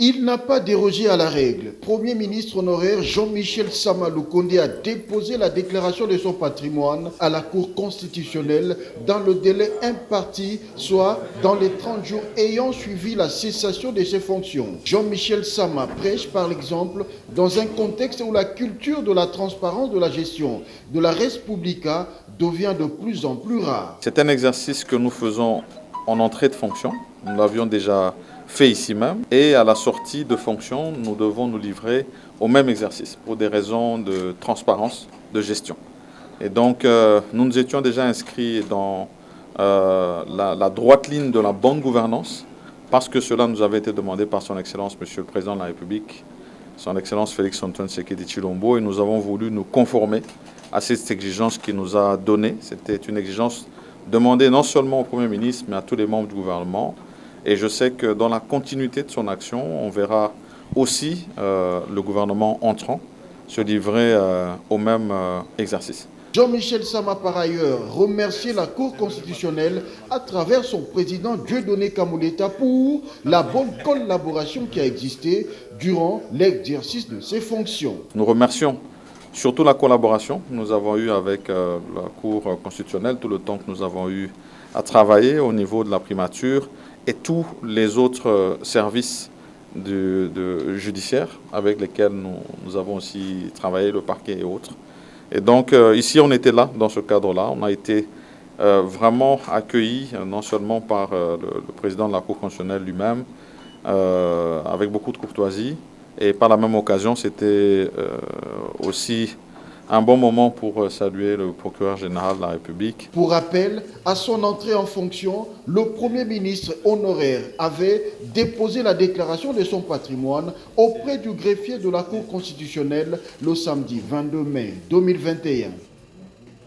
Il n'a pas dérogé à la règle. Premier ministre honoraire Jean-Michel Sama Lukonde a déposé la déclaration de son patrimoine à la Cour constitutionnelle dans le délai imparti, soit dans les 30 jours ayant suivi la cessation de ses fonctions. Jean-Michel Sama prêche par l'exemple dans un contexte où la culture de la transparence de la gestion de la res publica devient de plus en plus rare. C'est un exercice que nous faisons en entrée de fonction. Nous l'avions déjà fait ici même. Et à la sortie de fonction, nous devons nous livrer au même exercice pour des raisons de transparence, de gestion. Et donc, nous nous étions déjà inscrits dans la droite ligne de la bonne gouvernance parce que cela nous avait été demandé par son Excellence, Monsieur le Président de la République, son Excellence Félix-Antoine Tshisekedi Tshilombo, et nous avons voulu nous conformer à cette exigence qu'il nous a donnée. C'était une exigence demandée non seulement au Premier ministre, mais à tous les membres du gouvernement. Et je sais que dans la continuité de son action, on verra aussi le gouvernement entrant se livrer au même exercice. Jean-Michel Sama, par ailleurs, remercié la Cour constitutionnelle à travers son président Dieudonné Kamoleta pour la bonne collaboration qui a existé durant l'exercice de ses fonctions. Nous remercions surtout la collaboration que nous avons eue avec la Cour constitutionnelle, tout le temps que nous avons eu à travailler au niveau de la primature et tous les autres services judiciaires avec lesquels nous avons aussi travaillé, le parquet et autres. Et donc ici, on était là, dans ce cadre-là. On a été vraiment accueillis, non seulement par le président de la Cour constitutionnelle lui-même, avec beaucoup de courtoisie, et par la même occasion, c'était aussi un bon moment pour saluer le procureur général de la République. Pour rappel, à son entrée en fonction, le Premier ministre honoraire avait déposé la déclaration de son patrimoine auprès du greffier de la Cour constitutionnelle le samedi 22 mai 2021.